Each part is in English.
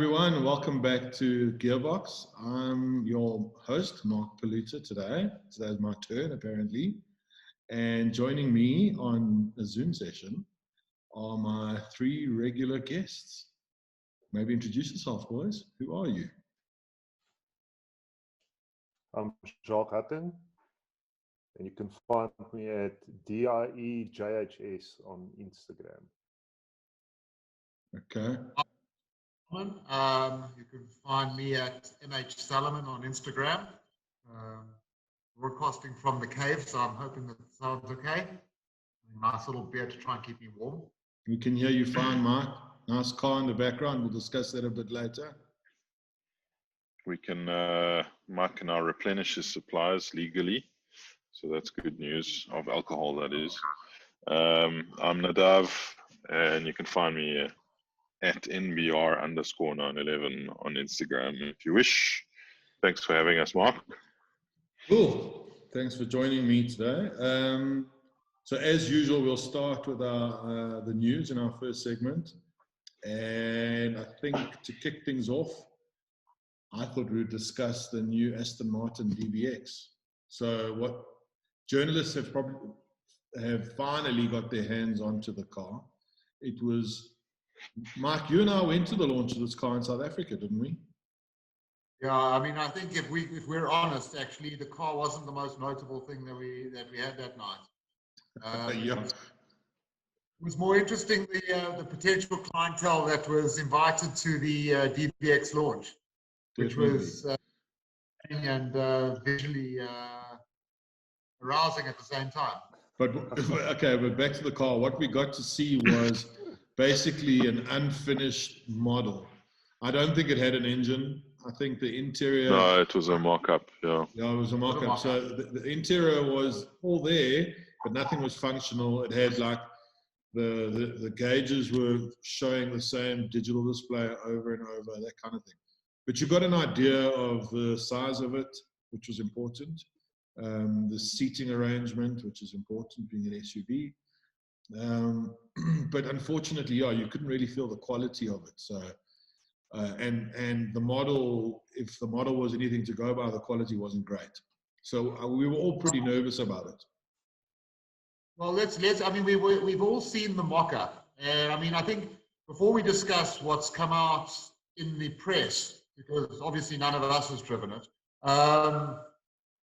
everyone, welcome back to GearBoks. I'm your host, Mark Paluta today. Today's my turn, apparently. And joining me on a Zoom session are my three regular guests. Maybe introduce yourself, boys. Who are you? I'm Jacques Hutton, and you can find me at DIEJHS on Instagram. Okay. You can find me at MH Salomon on Instagram. Broadcasting from the cave, so I'm hoping that sounds okay. Nice little beer to try and keep me warm. We can hear you fine, Mark. Nice car in the background. We'll discuss that a bit later. We can, Mike can now replenish his supplies legally. So that's good news, of alcohol, that is. I'm Nadav, and you can find me at NBR_911 on Instagram if you wish. Thanks for having us, Mark. Cool. Thanks for joining me today. So as usual, we'll start with the news in our first segment. And I think to kick things off, I thought we would discuss the new Aston Martin DBX. So what journalists have finally got their hands onto the car. It was, Mike, you and I went to the launch of this car in South Africa, didn't we? Yeah, I mean, I think if we're honest, actually, the car wasn't the most notable thing that we had that night. Yeah. It was more interesting the potential clientele that was invited to the DBX launch, which was and visually arousing at the same time. But okay, but back to the car. What we got to see was basically an unfinished model. I don't think it had an engine. I think the interior. No, it was a mock-up. Yeah. Yeah, it was a mock-up. So the interior was all there, but nothing was functional. It had like the gauges were showing the same digital display over and over, that kind of thing. But you got an idea of the size of it, which was important. The seating arrangement, which is important, being an SUV. But unfortunately, yeah, you couldn't really feel the quality of it. So, and the model, if the model was anything to go by, the quality wasn't great. So we were all pretty nervous about it. Well, I mean, we've all seen the mock-up, and I mean, I think before we discuss what's come out in the press, because obviously none of us has driven it,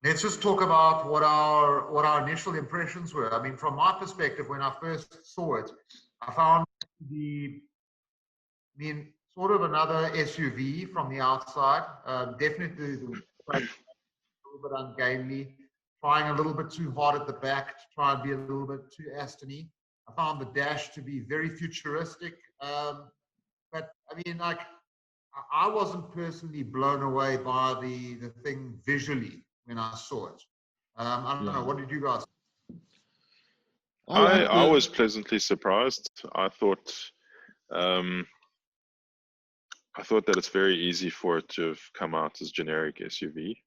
let's just talk about what our initial impressions were. I mean, from my perspective, when I first saw it, I found sort of another SUV from the outside. Definitely a little bit ungainly, trying a little bit too hard at the back to try and be a little bit too Aston-y. I found the dash to be very futuristic. But I mean, like, I wasn't personally blown away by the thing visually when I saw it. I don't know. What did you guys think? I was pleasantly surprised. I thought that it's very easy for it to have come out as generic SUV.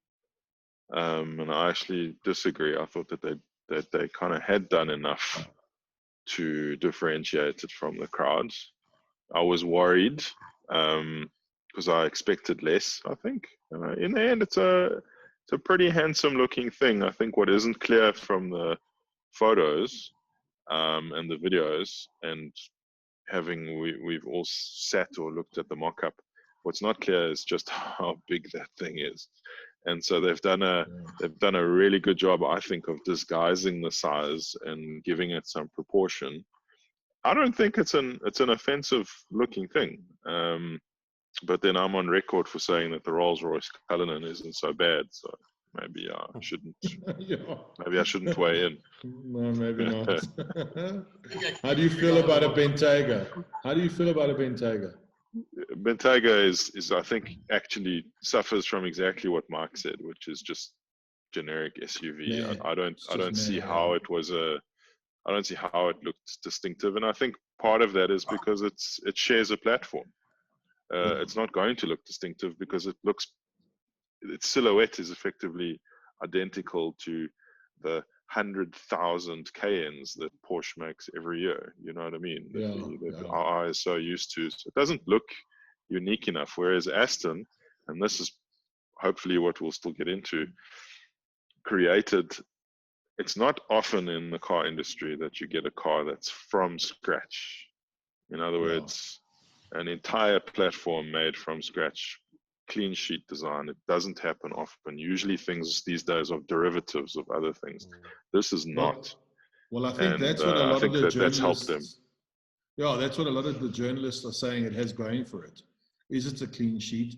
And I actually disagree. I thought that they kind of had done enough to differentiate it from the crowds. I was worried because I expected less. I think in the end, it's a pretty handsome looking thing. I think what isn't clear from the photos and the videos, and we've all sat or looked at the mock-up, what's not clear is just how big that thing is. And so they've done a really good job, I think, of disguising the size and giving it some proportion. I don't think it's an offensive looking thing. But then I'm on record for saying that the Rolls-Royce Cullinan isn't so bad. So maybe I shouldn't. Maybe I shouldn't weigh in. No, maybe not. How do you feel about a Bentayga? Bentayga is I think actually suffers from exactly what Mike said, which is just generic SUV. Yeah, I don't see how it was I don't see how it looked distinctive, and I think part of that is because it shares a platform. It's not going to look distinctive because its silhouette is effectively identical to the 100,000 Cayennes that Porsche makes every year. You know what I mean? That our eye is so used to. So it doesn't look unique enough. Whereas Aston, and this is hopefully what we'll still get into, created, it's not often in the car industry that you get a car that's from scratch. In other words, an entire platform made from scratch, clean sheet design. It doesn't happen often. Usually things these days are derivatives of other things. This is not. Well, I think And, that's what a lot of the that's helped them. journalists. Yeah, that's what a lot of the journalists are saying it has going for it. Is it a clean sheet?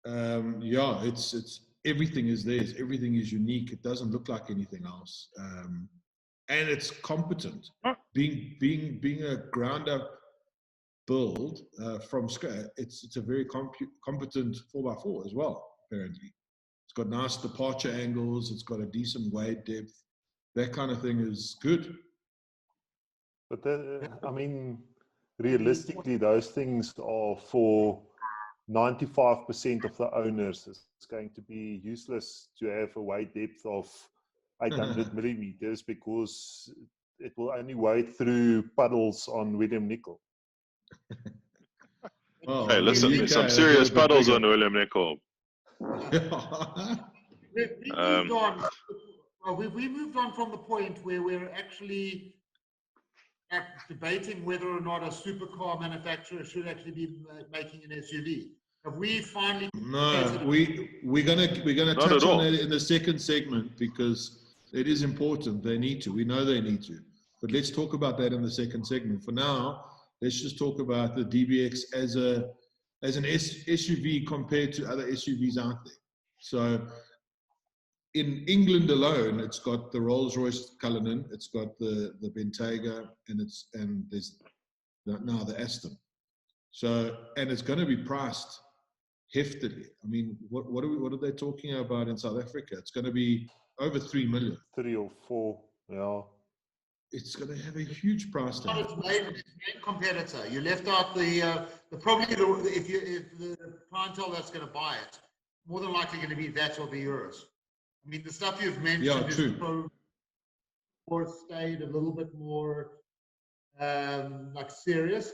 Yeah, it's everything is theirs. Everything is unique. It doesn't look like anything else, and it's competent. Being a ground up build from scratch. It's a very competent 4x4 as well. Apparently, it's got nice departure angles. It's got a decent weight depth. That kind of thing is good. But I mean, realistically, those things are for 95% of the owners. It's going to be useless to have a weight depth of 800 millimeters because it will only wade through puddles on William Nickel. Well, Hey, listen, there's some serious puddles on William Nickel. We've moved on from the point where we're actually debating whether or not a supercar manufacturer should actually be making an SUV. Have we finally? No, we're gonna touch on it in the second segment because it is important. They need to. We know they need to. But let's talk about that in the second segment. For now, let's just talk about the DBX as an SUV compared to other SUVs out there. So in England alone, it's got the Rolls-Royce Cullinan, it's got the Bentayga, and there's now the Aston. So, and it's going to be priced heftily. I mean, what are they talking about in South Africa? It's going to be over 3 million. 3 or 4, yeah. It's going to have a huge price tag. It's main competitor. You left out if the clientele that's going to buy it, more than likely going to be that or the Euros. I mean, the stuff you've mentioned is more stayed a little bit more like serious.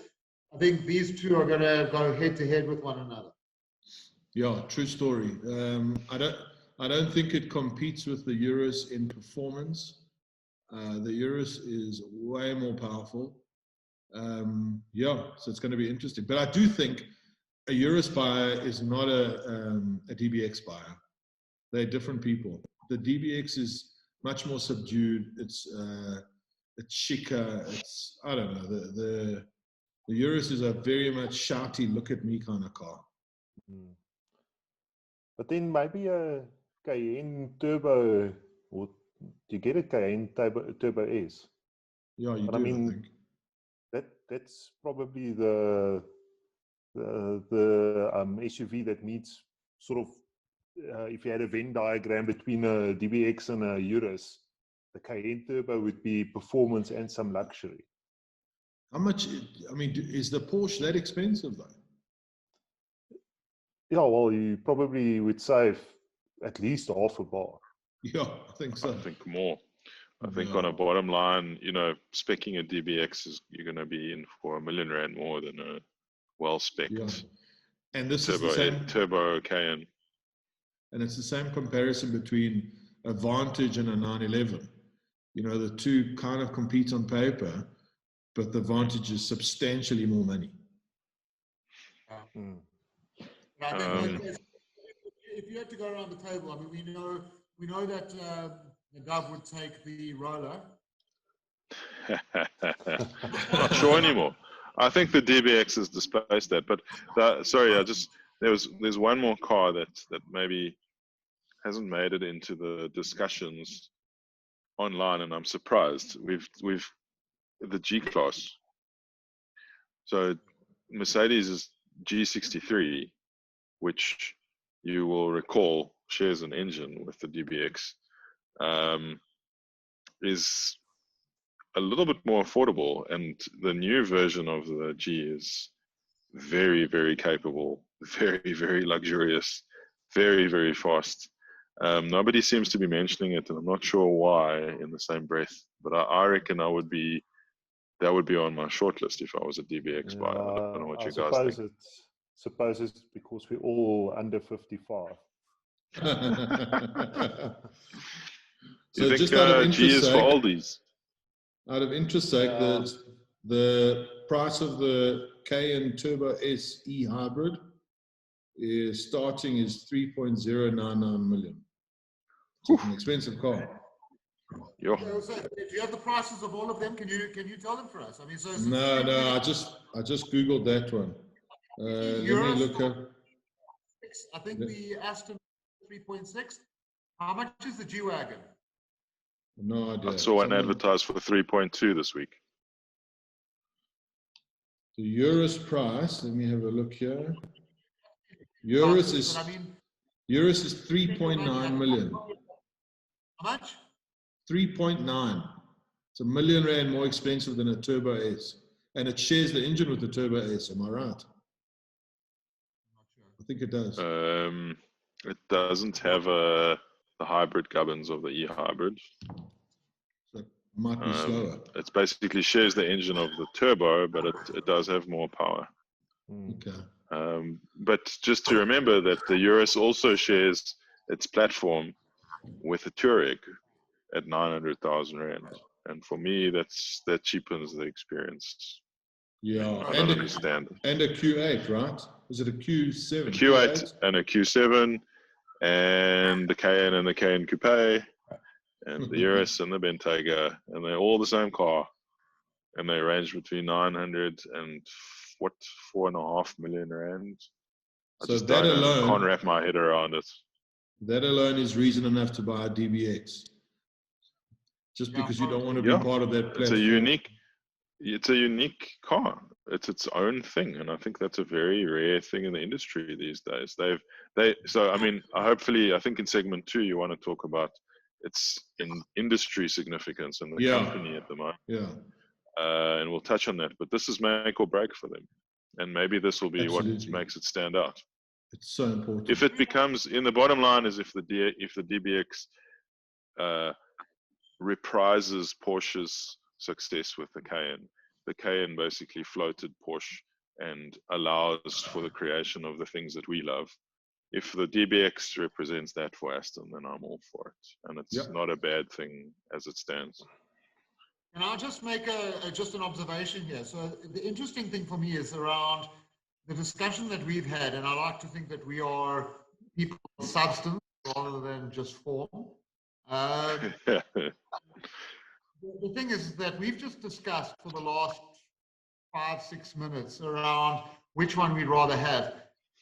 I think these two are going to go head to head with one another. Yeah, true story. I don't think it competes with the Urus in performance. The Urus is way more powerful. Yeah, so it's going to be interesting. But I do think a Urus buyer is not a DBX buyer. They're different people. The DBX is much more subdued. It's chicer. It's, I don't know. The Urus is a very much shouty, look at me kind of car. But then maybe a Cayenne Turbo, or do you get a Cayenne Turbo S? Yeah, you but do, I mean, that's probably the SUV that needs sort of, if you had a Venn diagram between a DBX and a Urus, the Cayenne Turbo would be performance and some luxury. How much, I mean, is the Porsche that expensive though? Yeah, well, you probably would save at least half a bar. Yeah, I think so. I think more. I think on a bottom line, you know, speccing a DBX is you're going to be in for R1 million more than a well-specced and this is the same turbo Cayenne. And it's the same comparison between a Vantage and a 911. You know, the two kind of compete on paper, but the Vantage is substantially more money. If you had to go around the table, I mean, we know that Nadav would take the Roller. Not sure anymore. I think the DBX has displaced that. But sorry, there's one more car that maybe hasn't made it into the discussions online, and I'm surprised. We've the G-Class. So Mercedes' G63, which you will recall shares an engine with the DBX, is a little bit more affordable, and the new version of the G is very, very capable, very, very luxurious, very, very fast. Nobody seems to be mentioning it, and I'm not sure why in the same breath, but I reckon that would be on my shortlist if I was a DBX buyer. I don't know what you guys think. suppose it's because we're all under 55. You think just out of G interest is for sake, oldies? out of interest sake, the price of the Cayenne Turbo SE hybrid is starting is 3.099 million. It's an expensive car. Yo. So, do you have the prices of all of them? Can you tell them for us? I mean, so No, I just googled that one. Let me look up. I think the Aston 3.6. How much is the G-Wagon? No idea. I saw one advertised for 3.2 this week. The Urus price. Let me have a look here. Urus is 3.9 million. How much? 3.9. It's £1 million more expensive than a Turbo S, and it shares the engine with the Turbo S. Am I right? I think it does. It doesn't have the hybrid gubbins of the E-hybrid. So it might be slower. It basically shares the engine of the turbo, but it does have more power. Okay. But just to remember that the Urus also shares its platform with the Touareg at 900,000 Rand. And for me, that cheapens the experience. Yeah, I don't understand. And a Q8, right? Is it a Q7? A Q8 and a Q7, and the Cayenne and the Cayenne Coupe, and the Urus and the Bentayga, and they're all the same car. And they range between 900 and 4.5 million Rand. I just can't wrap my head around it. That alone is reason enough to buy a DBX. Just because you don't want to be part of that platform. It's a unique car. It's its own thing, and I think that's a very rare thing in the industry these days. So I mean, I think in segment 2 you want to talk about its industry significance and the company at the moment. Yeah. And we'll touch on that. But this is make or break for them, and maybe this will be what makes it stand out. It's so important. If it becomes, in the bottom line, is if the DBX reprises Porsche's success with the Cayenne. The Cayenne basically floated Porsche and allows for the creation of the things that we love. If the DBX represents that for Aston, then I'm all for it. And it's not a bad thing as it stands. Can I just make just an observation here? So the interesting thing for me is around the discussion that we've had, and I like to think that we are people of substance rather than just form. The thing is that we've just discussed for the last 5-6 minutes around which one we'd rather have.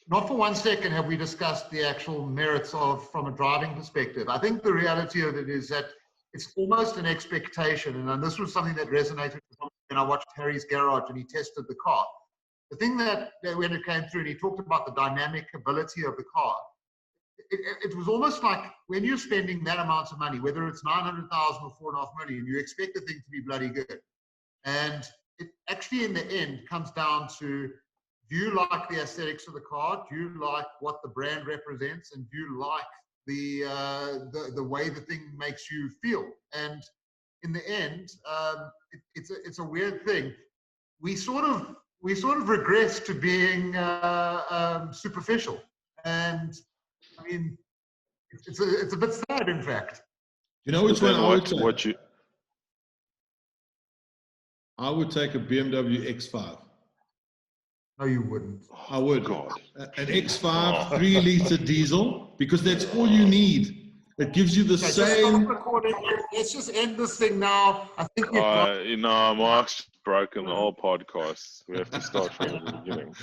Not for 1 second have we discussed the actual merits of from a driving perspective. I think the reality of it is that it's almost an expectation, and this was something that resonated with me when I watched Harry's Garage and he tested the car. The thing that when it came through and he talked about the dynamic ability of the car, it was almost like when you're spending that amount of money, whether it's 900,000 or 4.5 million, you expect the thing to be bloody good. And it actually in the end comes down to, do you like the aesthetics of the car? Do you like what the brand represents? And do you like the way the thing makes you feel? And in the end, it's a weird thing. We sort of regress to being superficial. And I mean, it's a bit sad, in fact. You know which one I would take? I would take a BMW X5. No, you wouldn't. I would. God. An X5 3-liter diesel, because that's all you need. It gives you the same. Let's just end this thing now. I think Mark's broken the whole podcast. We have to start from the beginning.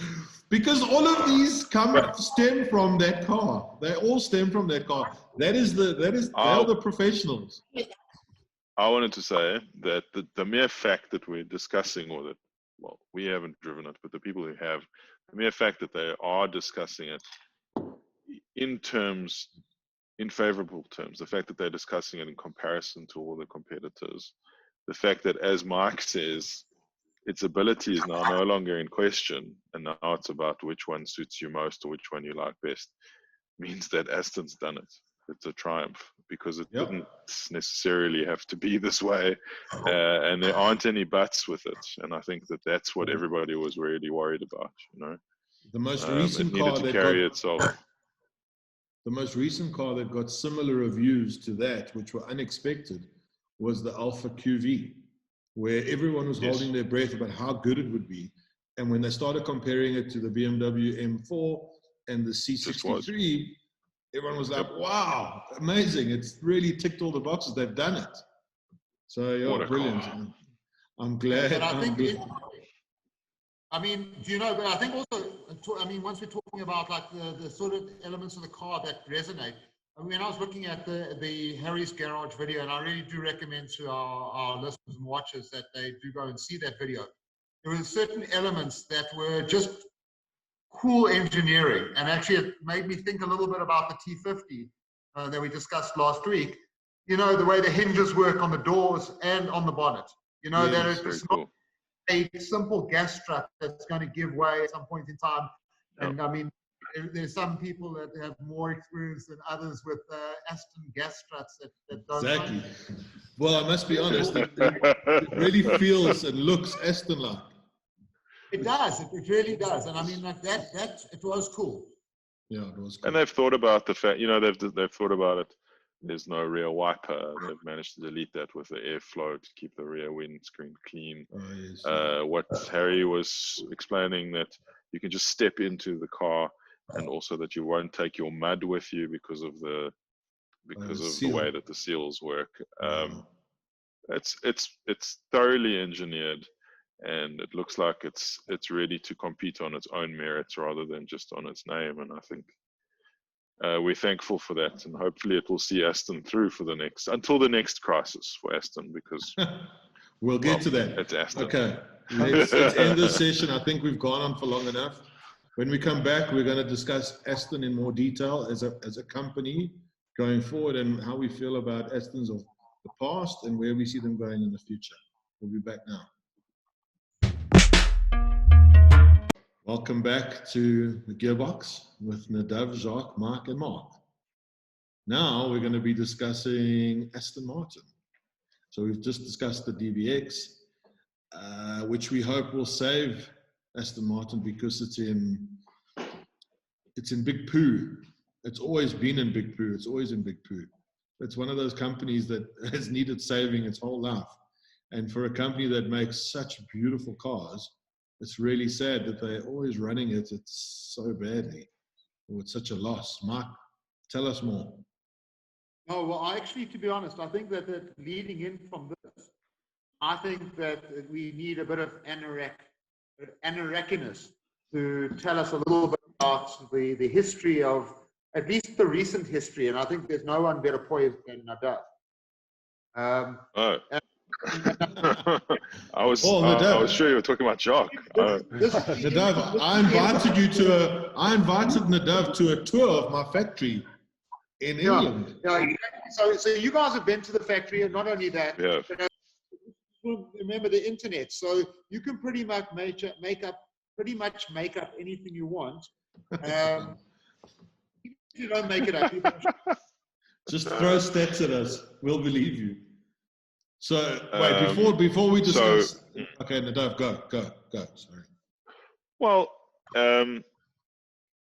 Because all of these stem from that car. They all stem from that car. They are the professionals. I wanted to say that the mere fact that we're discussing, or that, well, we haven't driven it, but the people who have, the mere fact that they are discussing it in favorable terms, the fact that they're discussing it in comparison to all the competitors, the fact that, as Mike says, its ability is now no longer in question, and now it's about which one suits you most or which one you like best, means that Aston's done it. It's a triumph, because it didn't necessarily have to be this way, and there aren't any buts with it. And I think that that's what everybody was really worried about, you know. The most It recent needed car to that carry got itself. the most recent car that got similar reviews to that, which were unexpected, was the Alpha QV, where everyone was Yes. holding their breath about how good it would be. And when they started comparing it to the BMW M4 and the C63, everyone was like, wow, amazing. It's really ticked all the boxes. They've done it. So, What yeah, a brilliant. car. I'm glad. But I I'm think, glad. I mean, do you know, but I think also, I mean, once we're talking about like the sort of elements of the car that resonate, I mean, I was looking at the Harry's Garage video, and I really do recommend to our listeners and watchers that they do go and see that video. There were certain elements that were just cool engineering, and actually it made me think a little bit about the T50 that we discussed last week. You know, the way the hinges work on the doors and on the bonnet. You know, that Yes, it's Very not cool. a simple gas strut that's going to give way at some point in time. And I mean, there's some people that have more experience than others with Aston gas struts that don't. Exactly. Well, I must be honest, it really feels and looks Aston-like. It does. It really does. And I mean, like that it was cool. Yeah, it was cool. And they've thought about the fact, you know, they've thought about it. There's no rear wiper. They've managed to delete that with the airflow to keep the rear windscreen clean. Oh, yes, yeah. What Harry was explaining, that you can just step into the car, and also that you won't take your mud with you because of the seal. way that the seals work. Yeah. It's thoroughly engineered, and it looks like it's ready to compete on its own merits rather than just on its name. And I think we're thankful for that, and hopefully it will see Aston through for until the next crisis for Aston, because We'll get to that. it's Aston. Okay, let's end this session. I think we've gone on for long enough. When we come back, we're going to discuss Aston in more detail as a company going forward, and how we feel about Astons of the past and where we see them going in the future. We'll be back now. Welcome back to the GearBoks with Nadav, Jacques, Mark, and Mark. Now we're going to be discussing Aston Martin. So we've just discussed the DBX, which we hope will save Aston Martin because it's in big poo. It's always been in big poo. It's always in big poo. It's one of those companies that has needed saving its whole life. And for a company that makes such beautiful cars, it's really sad that they're always running it so badly. Or it's such a loss. Mark, tell us more. No, well, actually, to be honest, I think that leading in from this, I think that we need a bit of anorekiness to tell us a little bit about the history of, at least the recent history, and I think there's no one better poised than Nadav. I was sure you were talking about Jacques. Nadav, I invited Nadav to a tour of my factory in England. Yeah, exactly. So you guys have been to the factory, and not only that, Yeah. remember the internet, so you can pretty much make up anything you want. If you don't make it up, just throw stats at us. We'll believe you. So wait, before we discuss. Okay, Nadav, go. Sorry. Well,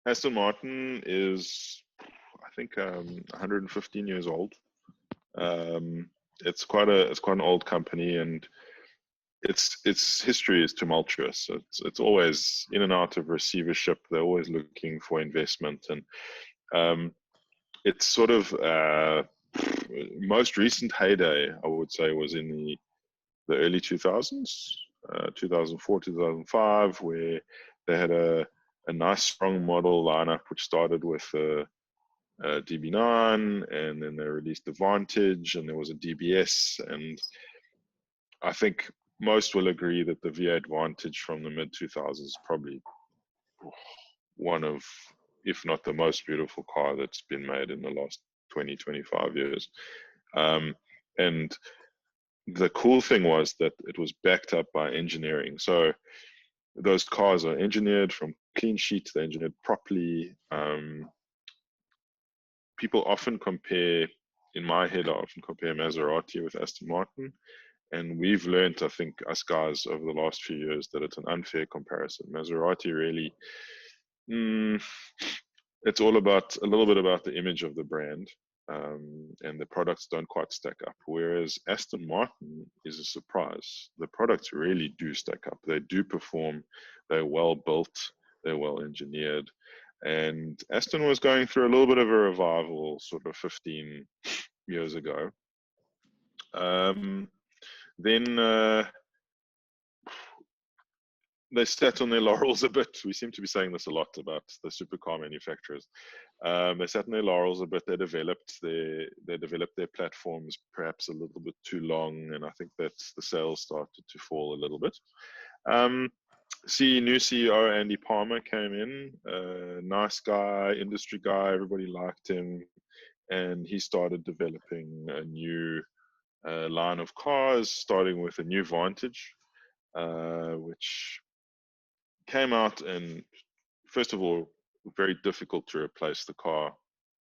Aston Martin is, I think, 115 years old. It's quite an old company, and its history is tumultuous. It's always in and out of receivership. They're always looking for investment, and it's sort of most recent heyday, I would say, was in the early 2000s, 2004, 2005, where they had a nice strong model lineup, which started with DB9, and then they released the Vantage, and there was a DBS, and I think most will agree that the V8 Vantage from the mid 2000s is probably one of, if not the most beautiful car that's been made in the last 20-25 years. And the cool thing was that it was backed up by engineering. So those cars are engineered from clean sheet, they're engineered properly. People often compare, in my head, I often compare Maserati with Aston Martin. And we've learned, I think, us guys over the last few years, that it's an unfair comparison. Maserati really It's all about a little bit about the image of the brand, and the products don't quite stack up. Whereas Aston Martin is a surprise. The products really do stack up. They do perform. They're well built. They're well engineered. And Aston was going through a little bit of a revival sort of 15 years ago. Then they sat on their laurels a bit. We seem to be saying this a lot about the supercar manufacturers. They sat on their laurels a bit. They developed their platforms perhaps a little bit too long, and I think that the sales started to fall a little bit. New CEO Andy Palmer came in, nice guy, industry guy, everybody liked him, and he started developing a new line of cars, starting with a new Vantage, which came out, and first of all, very difficult to replace the car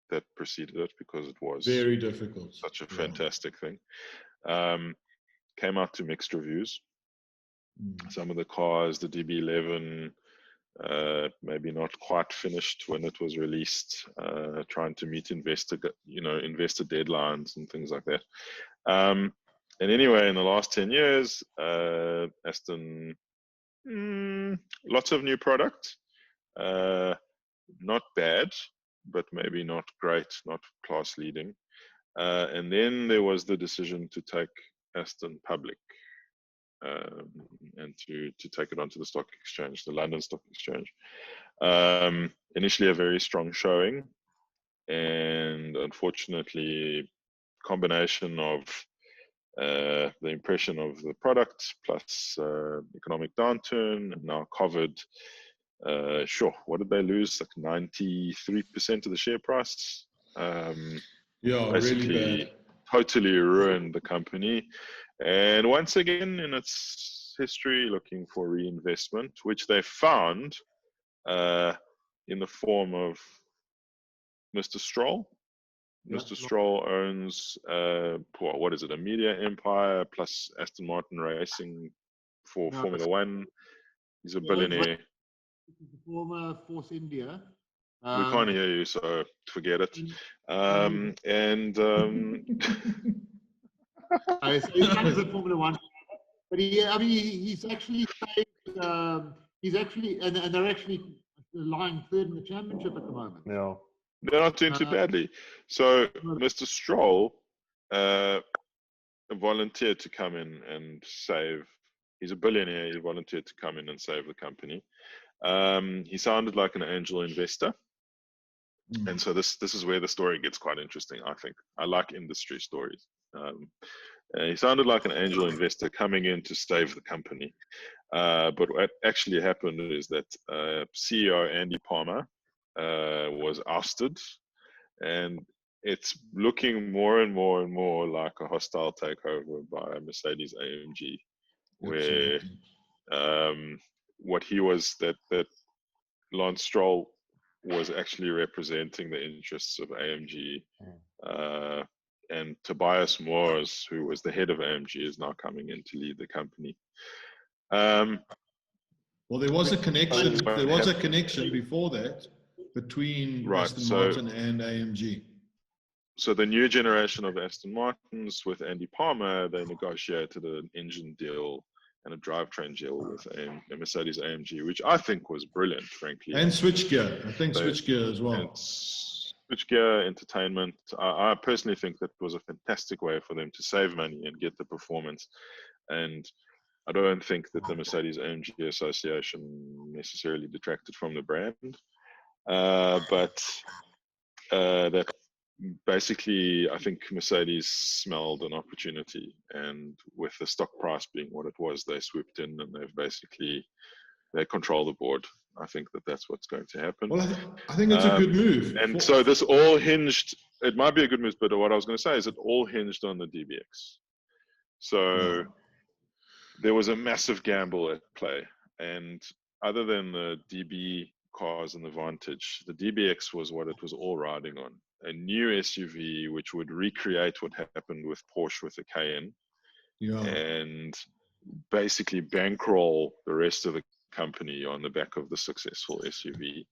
that preceded it because it was Very difficult. such a fantastic thing. Came out to mixed reviews. Some of the cars, the DB11, maybe not quite finished when it was released, trying to meet investor deadlines and things like that. And anyway, in the last 10 years, Aston, lots of new products, not bad, but maybe not great, not class leading. And then there was the decision to take Aston public, and to take it onto the stock exchange, the London Stock Exchange. Initially a very strong showing, and unfortunately, combination of the impression of the product plus economic downturn, and now COVID. What did they lose? Like 93% of the share price. Yeah, basically really bad. Totally ruined the company. And once again, in its history, looking for reinvestment, which they found in the form of Mr. Stroll. Yeah. Mr. Stroll owns, what is it, a media empire plus Aston Martin Racing for No, Formula One. He's a Yeah, billionaire. The former Force India. We can't hear you, so forget it. So he runs the Formula One, but he's actually and they're actually lying third in the championship at the moment. Yeah. They're not doing too badly. So Mr. Stroll volunteered to come in and save. He's a billionaire. He volunteered to come in and save the company. He sounded like an angel investor. And so this is where the story gets quite interesting, I think. I like industry stories. He sounded like an angel investor coming in to save the company. But what actually happened is that CEO Andy Palmer was ousted, and it's looking more and more and more like a hostile takeover by Mercedes AMG, where what he was, that Lance Stroll was actually representing the interests of AMG, and Tobias Moores, who was the head of AMG, is now coming in to lead the company. Well, there was a connection. There was a connection before that between Aston Martin and AMG. So the new generation of Aston Martins with Andy Palmer, they negotiated an engine deal and a drivetrain deal with a Mercedes AMG, which I think was brilliant, frankly. And switchgear. I think switchgear as well. Switchgear, entertainment. I personally think that was a fantastic way for them to save money and get the performance. And I don't think that the Mercedes AMG association necessarily detracted from the brand. But that basically, I think Mercedes smelled an opportunity, and with the stock price being what it was, they swooped in and they control the board. I think that that's what's going to happen. Well, I think it's a good move. And so this all hinged, it might be a good move, but what I was going to say is it all hinged on the DBX. So there was a massive gamble at play. And other than the DB cars and the Vantage, the DBX was what it was all riding on. A new SUV which would recreate what happened with Porsche with the Cayenne, and basically bankroll the rest of the company on the back of the successful SUV.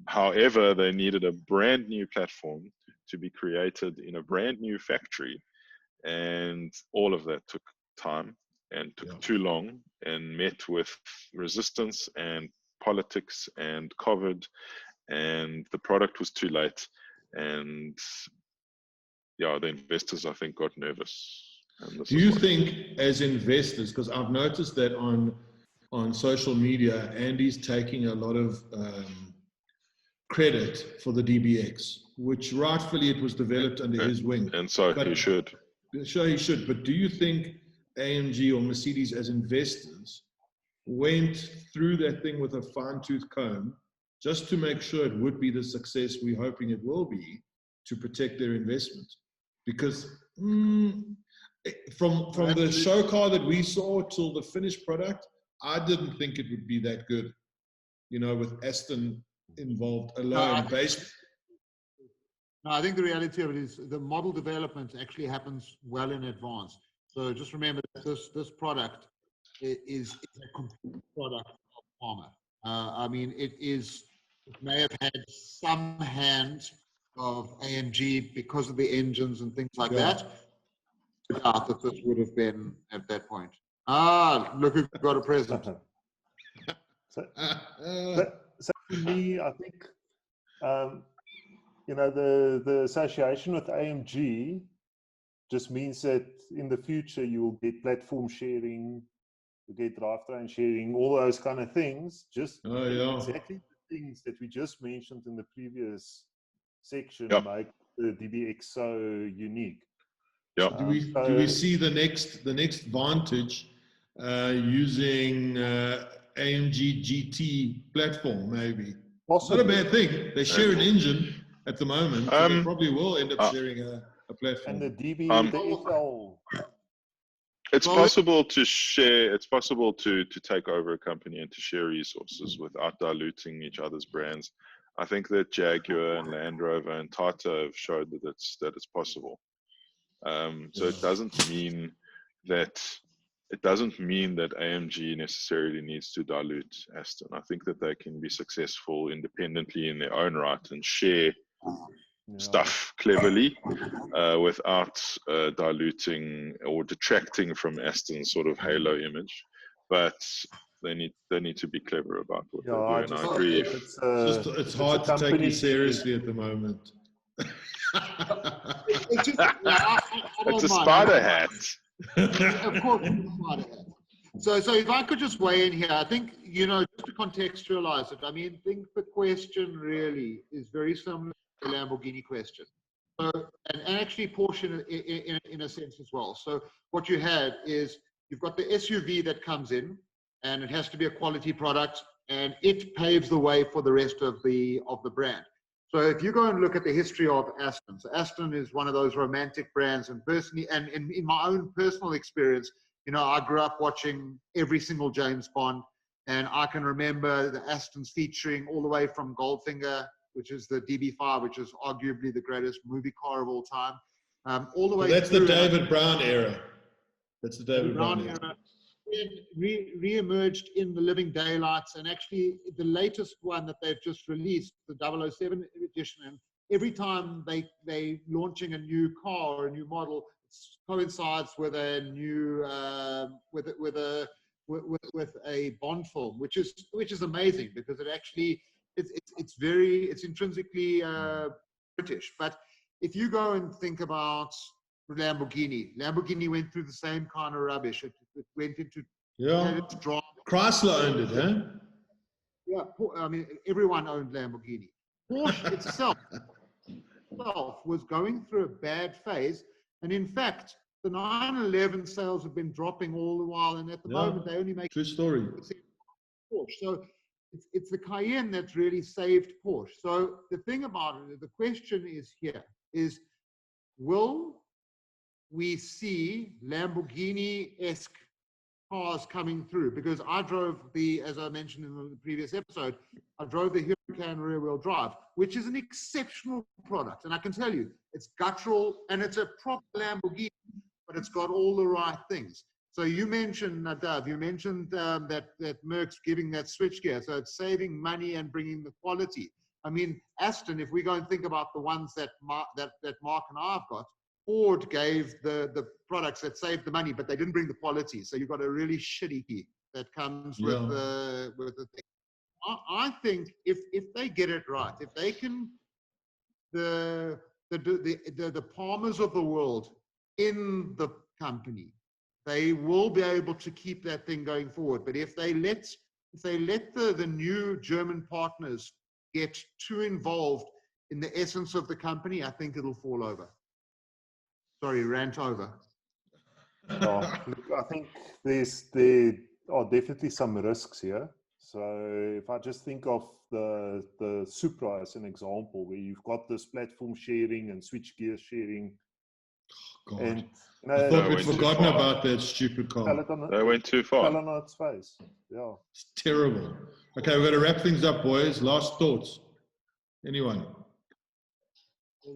However, they needed a brand new platform to be created in a brand new factory, and all of that took time and took too long and met with resistance and politics and COVID, and the product was too late, and yeah, the investors, I think, got nervous. Do you think, as investors, because I've noticed that on social media, Andy's taking a lot of credit for the DBX, which rightfully it was developed under his wing. And so he should. Sure, he should. But do you think AMG or Mercedes, as investors, went through that thing with a fine-tooth comb just to make sure it would be the success we're hoping it will be, to protect their investment? Because from the show car that we saw till the finished product, I didn't think it would be that good, you know, with Aston involved alone. No, I think the reality of it is the model development actually happens well in advance. So just remember that this product is a complete product of Palmer. I mean, it may have had some hand of AMG because of the engines and things like that. I doubt that this would have been at that point. Look who got a present. So for me, I think, you know, the association with AMG just means that in the future you will get platform sharing, you get drivetrain sharing, all those kind of things. Just exactly the things that we just mentioned in the previous section make the DBX so unique. Yeah. Do we see the next Vantage using AMG GT platform? Maybe. Possibly. Not a bad thing. They share an engine at the moment, so they probably will end up sharing a platform. And the the FL. It's possible to share. It's possible to take over a company and to share resources without diluting each other's brands. I think that Jaguar and Land Rover and Tata have showed that it's possible. So it doesn't mean that AMG necessarily needs to dilute Aston. I think that they can be successful independently in their own right and share stuff cleverly without diluting or detracting from Aston's sort of halo image. But they need to be clever about what they do. And I agree. It's hard to take you seriously at the moment. It's a spider hat. Of course, it's a spider hat. So if I could just weigh in here, I think, you know, just to contextualize it, I mean, I think the question really is very similar to the Lamborghini question. So, and actually Porsche in a sense as well. So what you had is you've got the SUV that comes in, and it has to be a quality product, and it paves the way for the rest of the brand. So if you go and look at the history of Aston, so Aston is one of those romantic brands, and personally, and in my own personal experience, you know, I grew up watching every single James Bond, and I can remember the Astons featuring all the way from Goldfinger, which is the DB5, which is arguably the greatest movie car of all time, all the way. That's the David Brown era. That's the David Brown era. Re-emerged in the Living Daylights, and actually the latest one that they've just released, the 007 edition, and every time they launching a new car or a new model, it coincides with a new with a Bond film, which is amazing, because it actually it's intrinsically British. But if you go and think about Lamborghini went through the same kind of rubbish. It went into Chrysler owned it, huh? Yeah, I mean, everyone owned Lamborghini. Porsche itself was going through a bad phase, and in fact, the 911 sales have been dropping all the while, and at the moment they only make true story. Porsche. So it's the Cayenne that's really saved Porsche. So the thing about it, the question is will we see Lamborghini-esque cars coming through? Because I drove as I mentioned in the previous episode, I drove the Huracan rear-wheel drive, which is an exceptional product. And I can tell you, it's guttural and it's a proper Lamborghini, but it's got all the right things. So you mentioned, Nadav, you mentioned that Merck's giving that switchgear, so it's saving money and bringing the quality. I mean, Aston, if we go and think about the ones that Mark and I have got, Ford gave the products that saved the money, but they didn't bring the quality. So you've got a really shitty key that comes with the thing. I think if they get it right, if they can, the Palmers of the world in the company, they will be able to keep that thing going forward. But if they let the new German partners get too involved in the essence of the company, I think it'll fall over. Sorry, rant over. Look, I think there are definitely some risks here. So if I just think of the Supra as an example, where you've got this platform sharing and switchgear sharing. God. And I thought we'd went too forgotten far. about that stupid car. They went too fell far. on its face. Yeah. It's terrible. Okay, we've got to wrap things up, boys. Last thoughts. Anyone?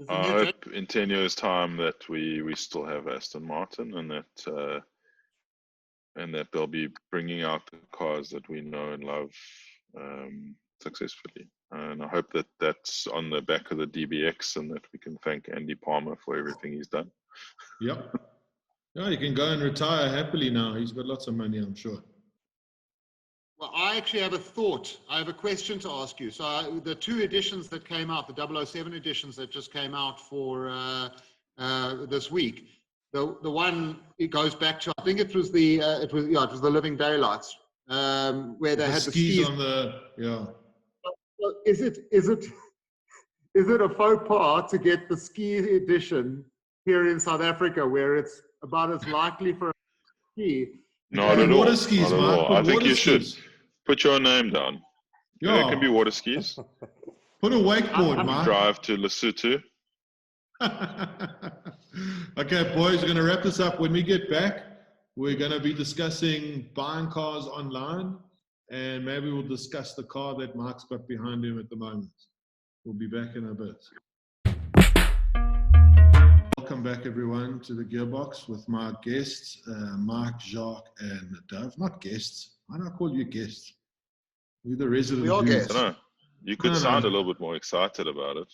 I hope in 10 years' time that we still have Aston Martin, and that they'll be bringing out the cars that we know and love successfully. And I hope that that's on the back of the DBX, and that we can thank Andy Palmer for everything he's done. Yep. Yeah, you can go and retire happily now. He's got lots of money, I'm sure. Well, I actually have a thought. I have a question to ask you. So the two editions that came out, the 007 editions that just came out for this week, the one, it goes back to, I think it was the Living Daylights, where they had the skis on the, yeah. So is it a faux pas to get the ski edition here in South Africa, where it's about as likely for a ski? Not at all. Water skis, Not at Mark. all. Put I think water you should skis. put your name down. Yeah. There can be water skis. Put a wakeboard, Mark. Drive to Lesotho. Okay, boys, we're going to wrap this up. When we get back, we're going to be discussing buying cars online, and maybe we'll discuss the car that Mark's got behind him at the moment. We'll be back in a bit. Welcome back, everyone, to the GearBoks with my guests, Mark, Jacques, and Nadav. Not guests. Why do I call you guests? You're the resident. We are guests. I don't know. You could sound a little bit more excited about it.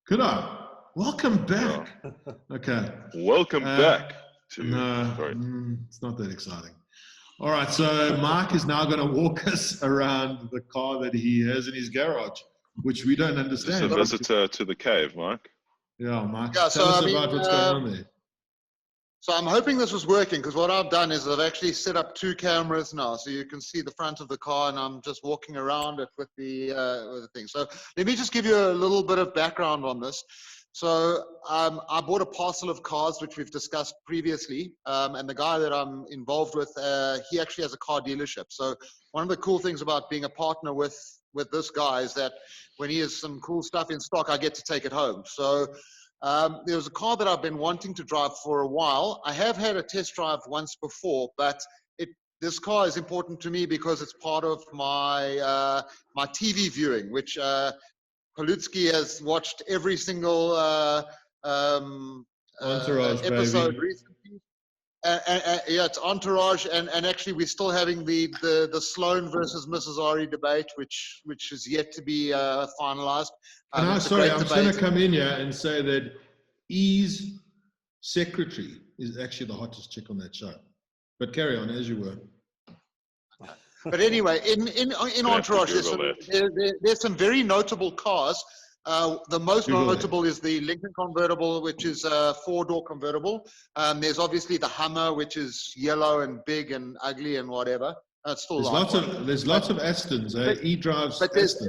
Could I? Welcome back. Yeah. Okay. Welcome back to. No, Sorry. it's not that exciting. All right, so Mark is now going to walk us around the car that he has in his garage, which we don't understand. It's a visitor to the cave, Mark. Yeah, Mark. Yeah, Tell us about what's going on there. So I'm hoping this was working, because what I've done is I've actually set up two cameras now, so you can see the front of the car, and I'm just walking around it with the thing. So let me just give you a little bit of background on this. So I bought a parcel of cars, which we've discussed previously, and the guy that I'm involved with, he actually has a car dealership. So one of the cool things about being a partner with this guy is that when he has some cool stuff in stock, I get to take it home. So there was a car that I've been wanting to drive for a while. I have had a test drive once before, but this car is important to me because it's part of my my TV viewing, which Palutsky has watched every single Entourage, episode baby. recently. Yeah, it's Entourage, and actually we're still having the Sloan versus Mrs. Ari debate, which is yet to be finalized. I'm just going to come in here and say that E's secretary is actually the hottest chick on that show. But carry on as you were. But anyway, in Entourage, there's some very notable cars. The most notable is the Lincoln convertible, which is a four-door convertible. There's obviously the Hummer, which is yellow and big and ugly and whatever. It's still there's lots of Astons. E drives Astons.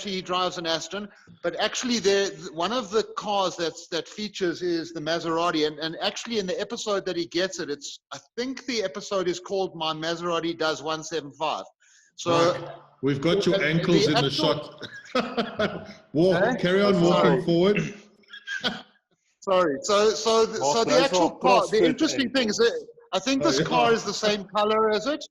He drives an Aston. But actually, one of the cars that features is the Maserati, and actually in the episode that he gets it, I think the episode is called "My Maserati Does 175." So Mark, we've got your ankles in the shot. Carry on walking forward. Sorry. So the actual car. The interesting thing is that I think this car is the same color as it.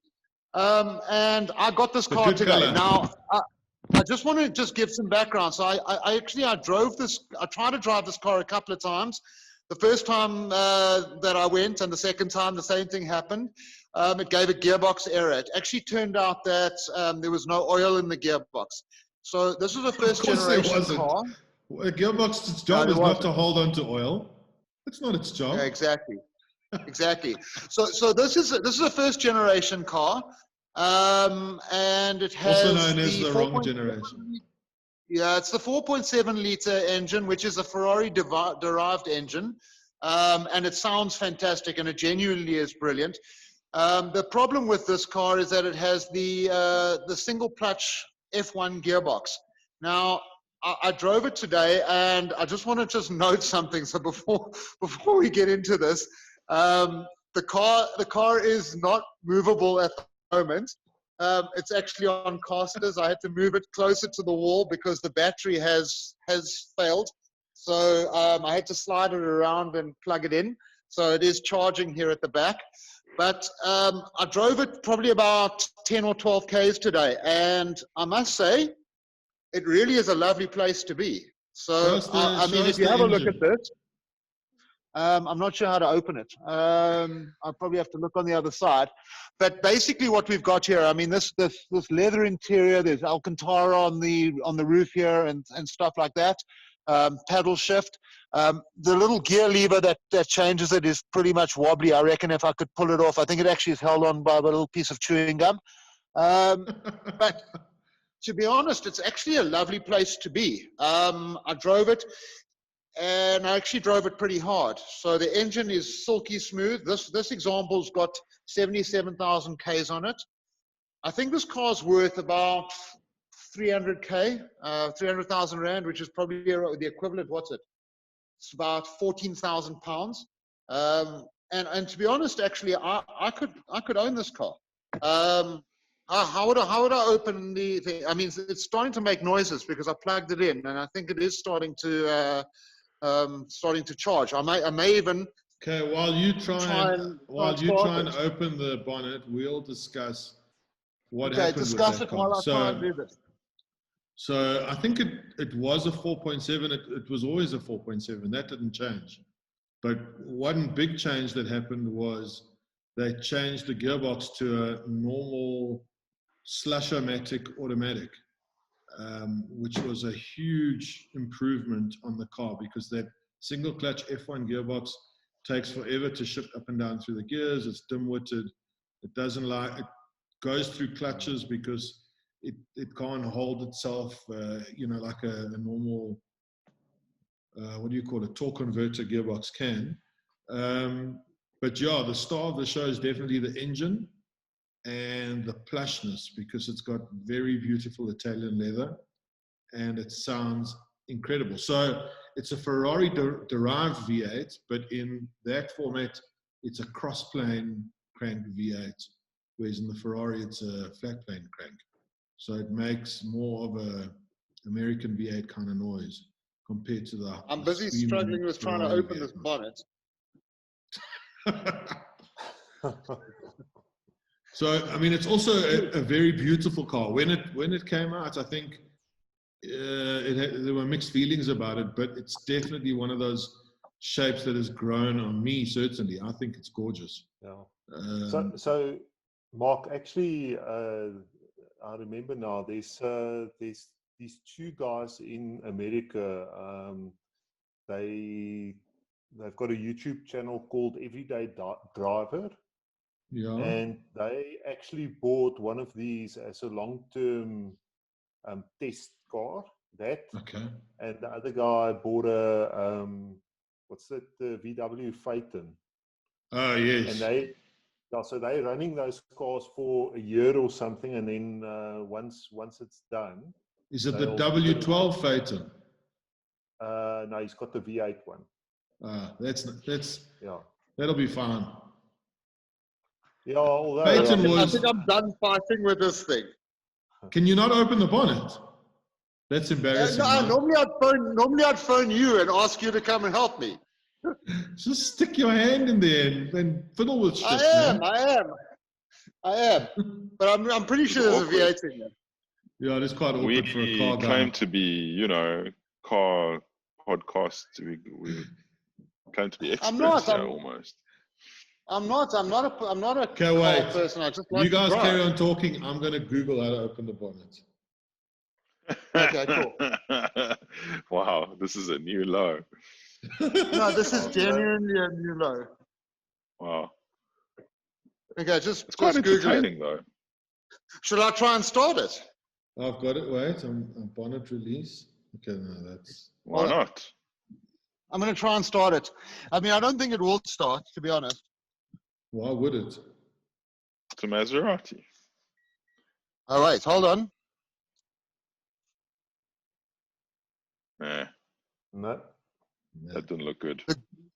And I got this car today. Color. Now, I just want to give some background. So I tried to drive this car a couple of times. The first time that I went and the second time, the same thing happened. It gave a gearbox error. It actually turned out that there was no oil in the gearbox. So this is a first generation car. A gearbox's job No, is there not wasn't. to hold on to oil. It's not its job. Yeah, exactly. Exactly. So this is a first generation car, and it has Also known as the wrong 4.7 generation. Yeah, it's the 4.7 liter engine, which is a Ferrari derived engine, and it sounds fantastic, and it genuinely is brilliant. The problem with this car is that it has the single clutch F1 gearbox. Now, I drove it today, and I just want to note something. So before we get into this, the car is not movable at the moment. It's actually on casters. I had to move it closer to the wall because the battery has failed. So I had to slide it around and plug it in. So it is charging here at the back. But I drove it probably about 10 or 12 Ks today. And I must say, it really is a lovely place to be. So, I mean, if you have a look at this, I'm not sure how to open it. I'll probably have to look on the other side. But basically what we've got here, I mean, this leather interior, there's Alcantara on the roof here and stuff like that. Paddle shift. The little gear lever that changes it is pretty much wobbly. I reckon if I could pull it off, I think it actually is held on by a little piece of chewing gum. But to be honest, it's actually a lovely place to be. I drove it, and I actually drove it pretty hard. So the engine is silky smooth. This example's got 77,000 Ks on it. I think this car's worth about 300K, 300,000 Rand, which is probably the equivalent, what's it? It's about 14,000 pounds. And to be honest, actually, I could own this car. How would I open the thing? I mean, it's starting to make noises because I plugged it in, and I think it is starting to charge. I may even. Okay, while you try and open the bonnet, we'll discuss what happened with that car. While I try and do this. So I think it was a 4.7. It was always a 4.7. That didn't change. But one big change that happened was they changed the gearbox to a normal slusher-matic automatic, which was a huge improvement on the car because that single clutch F1 gearbox takes forever to shift up and down through the gears. It's dim-witted. It goes through clutches because it can't hold itself, like a normal, what do you call it, torque converter gearbox can. But yeah, the star of the show is definitely the engine and the plushness because it's got very beautiful Italian leather and it sounds incredible. So it's a Ferrari derived V8, but in that format, it's a cross-plane crank V8, whereas in the Ferrari, it's a flat plane crank. So it makes more of a American V8 kind of noise compared to the. I'm busy struggling with trying to open this bonnet. So I mean, it's also a very beautiful car. When it came out, I think there were mixed feelings about it, but it's definitely one of those shapes that has grown on me. Certainly, I think it's gorgeous. Yeah. So Mark, actually, I remember now. There's these two guys in America. They've got a YouTube channel called Everyday Driver. Yeah. And they actually bought one of these as a long-term test car. Okay. And the other guy bought a the VW Phaeton. Oh yes. And so they're running those cars for a year or something, and then once it's done. Is it the W12 Phaeton? No, he's got the V8 one. Yeah. That'll be fine. Yeah, although I think I'm done fighting with this thing. Can you not open the bonnet? That's embarrassing. Normally I'd phone you and ask you to come and help me. Just stick your hand in there and fiddle with shit. I am. But I'm pretty sure there's a V8 in there. Yeah, it is quite awkward for a car guy. We claim to be, car podcast. claim to be experts I'm not. here almost. I'm not a Okay, car wait. person. I just like You guys to drive. carry on talking. I'm going to Google how to open the bonnet. Okay, cool. Wow, this is a new low. No, this is Oh, genuinely a new low. Wow, Okay, just it's quite Google it. entertaining though. Should I try and start it? I've got it. Wait, I'm bonnet release. Okay, no, that's. Why Hold on. not? I'm going to try and start it. I mean, I don't think it will start, to be honest. Why would it? It's a Maserati. Oh, wait, hold on. Nah, No, that didn't look good.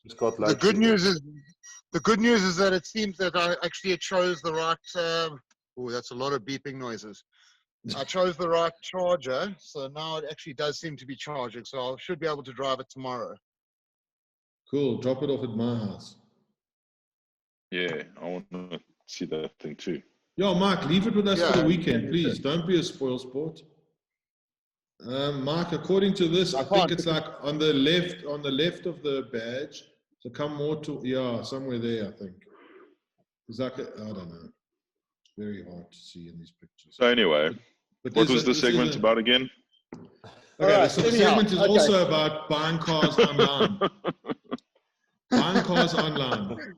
it's got The load good shedding. news is that it seems that I actually chose the right. Oh, that's a lot of beeping noises. I chose the right charger, so now it actually does seem to be charging. So I should be able to drive it tomorrow. Cool. Drop it off at my house. Yeah, I want to see that thing too. Yo, Mark, leave it with us for the Yeah. weekend, please. Don't be a spoil sport. Mark, according to this, I think can't it's like on the left of the badge. So come more to, yeah, somewhere there, I think. It's like, I don't know. It's very hard to see in these pictures. So anyway, But what there's was the this segment isn't- about again? Okay, Alright, so the anyhow, segment is okay. also about buying cars online. Buying cars online.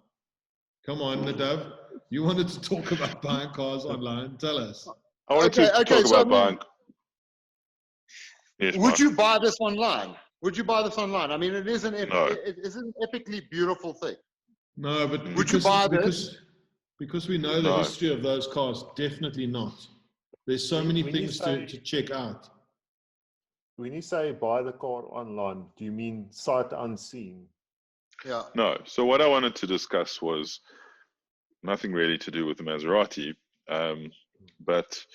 Come on, Nadav. You wanted to talk about buying cars online. Tell us. I wanted to Okay, talk so I about mean, buying. Yes, would Mark. you buy this online? Would you buy this online? I mean, it is an No. it is an epically beautiful thing. No, but Would you buy this? because we know the No. history of those cars, definitely not. There's so many When you things say- to check out. When you say buy the car online, do you mean sight unseen? Yeah. No. So what I wanted to discuss was nothing really to do with the Maserati, but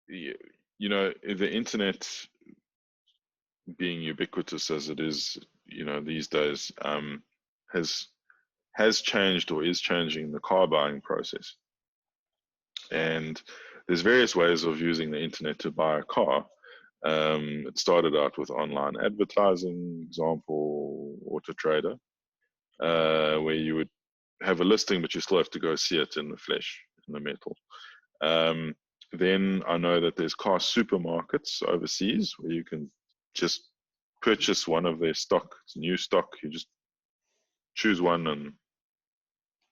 you know, the internet being ubiquitous as it is, you know, these days, has changed or is changing the car buying process. And there's various ways of using the internet to buy a car. It started out with online advertising, example, Auto Trader, where you would have a listing, but you still have to go see it in the flesh, in the metal. Then I know that there's car supermarkets overseas where you can just purchase one of their stock. It's new stock. You just choose one and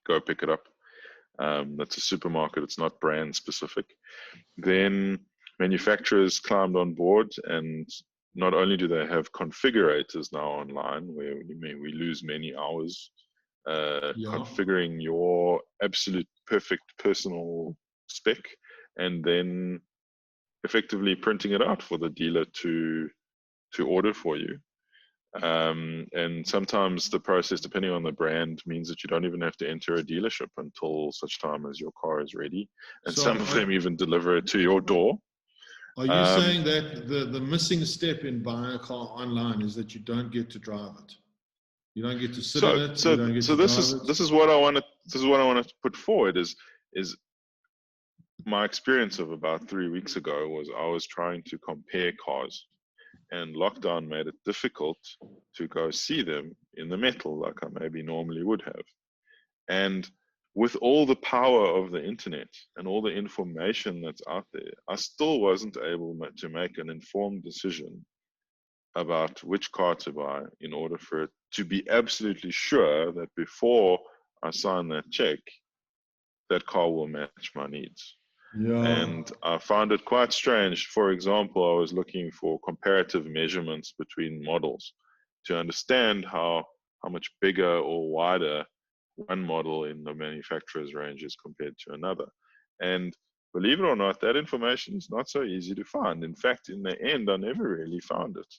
go pick it up. That's a supermarket. It's not brand specific. Then manufacturers climbed on board, and not only do they have configurators now online, where we lose many hours configuring your absolute perfect personal spec, and then effectively printing it out for the dealer to order for you. And sometimes the process, depending on the brand, means that you don't even have to enter a dealership until such time as your car is ready. And So some of them even deliver it to your door. Are you saying that the missing step in buying a car online is that you don't get to drive it? You don't get to sit in it. You don't get to this drive it. this is what I want to put forward is my experience of about 3 weeks ago was I was trying to compare cars, and lockdown made it difficult to go see them in the metal like I maybe normally would have. And with all the power of the internet and all the information that's out there, I still wasn't able to make an informed decision about which car to buy in order for it to be absolutely sure that before I sign that check, that car will match my needs. Yeah. And I found it quite strange. For example, I was looking for comparative measurements between models to understand how much bigger or wider one model in the manufacturer's range is compared to another. And believe it or not, that information is not so easy to find. In fact, in the end, I never really found it.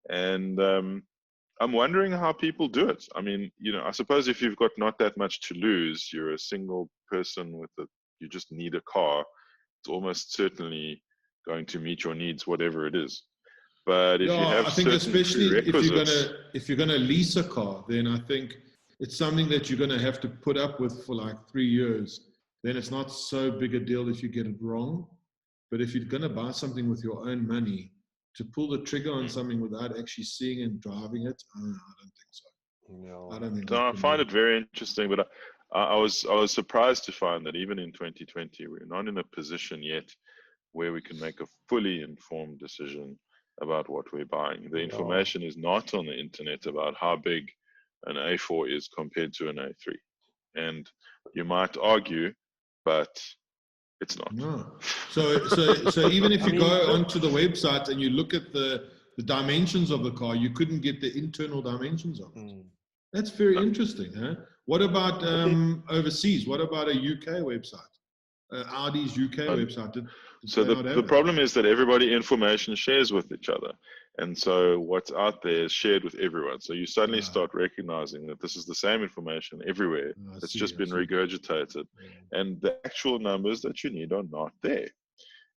And I'm wondering how people do it. I mean, you know, I suppose if you've got not that much to lose, you're a single person you just need a car, it's almost certainly going to meet your needs, whatever it is. But if you have I think certain especially prerequisites, if you're gonna lease a car, then I think it's something that you're gonna have to put up with for like 3 years. Then it's not so big a deal if you get it wrong. But if you're gonna buy something with your own money, to pull the trigger on something without actually seeing and driving it, I don't think so. No. I don't think. So that I can find be. it very interesting, but I was surprised to find that even in 2020, we're not in a position yet where we can make a fully informed decision about what we're buying. The information is not on the internet about how big an A4 is compared to an A3. And you might argue, but it's not. No. So even if I you mean, go onto the website and you look at the dimensions of the car, you couldn't get the internal dimensions of it. Mm. That's very interesting, huh? What about overseas? What about a UK website? Audi's UK website. Did So they not have the that? problem is that everybody information shares with each other. And so what's out there is shared with everyone. So you suddenly start recognizing that this is the same information everywhere. It's just been regurgitated. And the actual numbers that you need are not there.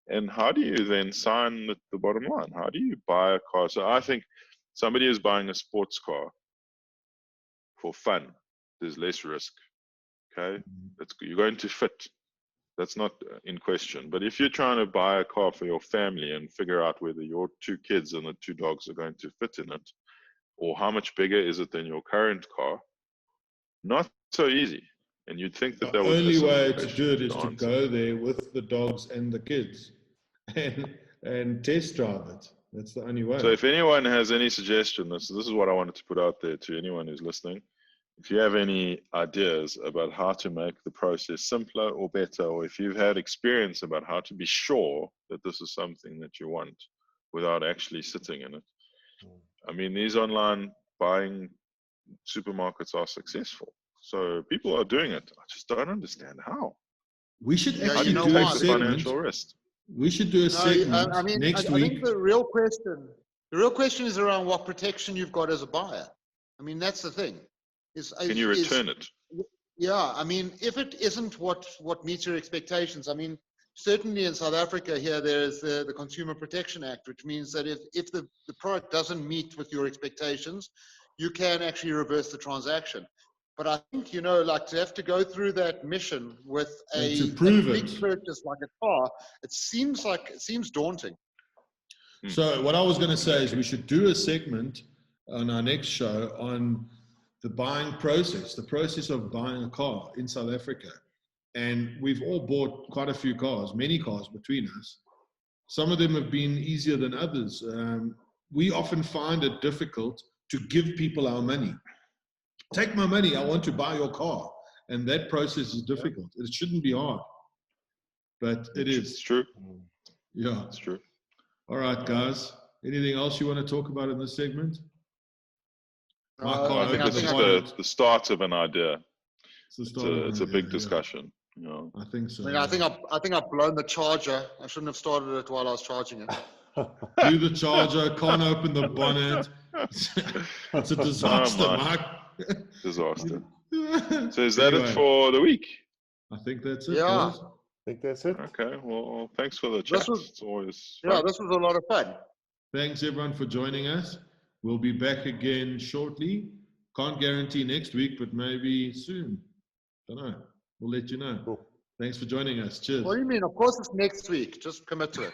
And how do you then sign the bottom line? How do you buy a car? So I think somebody is buying a sports car for fun. There's less risk. Okay. You're going to fit. That's not in question. But if you're trying to buy a car for your family and figure out whether your 2 kids and the 2 dogs are going to fit in it, or how much bigger is it than your current car, not so easy. And you'd think that The that would be only a way simple to question do it is to answer. go there with the dogs and the kids and test drive it. That's the only way. So if anyone has any suggestion, this is what I wanted to put out there to anyone who's listening. If you have any ideas about how to make the process simpler or better, or if you've had experience about how to be sure that this is something that you want without actually sitting in it. I mean, these online buying supermarkets are successful. So people are doing it. I just don't understand how. We should Yeah, actually you know do a what? The segment. financial risk. We should do a segment I mean, next I week. think the real question is around what protection you've got as a buyer. I mean, that's the thing. Can you return it? Yeah, I mean, if it isn't what meets your expectations, I mean, certainly in South Africa here, there is the Consumer Protection Act, which means that if the product doesn't meet with your expectations, you can actually reverse the transaction. But I think, you know, like to have to go through that mission with And to a prove big it. purchase like a car, it seems daunting. So what I was going to say is we should do a segment on our next show on the buying process, the process of buying a car in South Africa. And we've all bought quite a few cars, many cars between us. Some of them have been easier than others. We often find it difficult to give people our money. Take my money, I want to buy your car. And that process is difficult. It shouldn't be hard, but it is. It's true. Yeah. It's true. All right, guys. Anything else you want to talk about in this segment? Mike can't I think open this is bonnet. the start of an idea. It's the start of It's an a big idea, yeah. discussion. You know. I think so. I mean, I think I've blown the charger. I shouldn't have started it while I was charging it. Do the charger, can't open the bonnet. It's a disaster, Oh, Mike. Disaster. So is that Anyway, it for the week? I think that's it. Yeah. Guys. I think that's it. Okay. Well, thanks for the chat. It's always fun. Yeah, this was a lot of fun. Thanks everyone for joining us. We'll be back again shortly. Can't guarantee next week, but maybe soon. Don't know. We'll let you know. Cool. Thanks for joining us. Cheers. What do you mean? Of course it's next week. Just commit to it.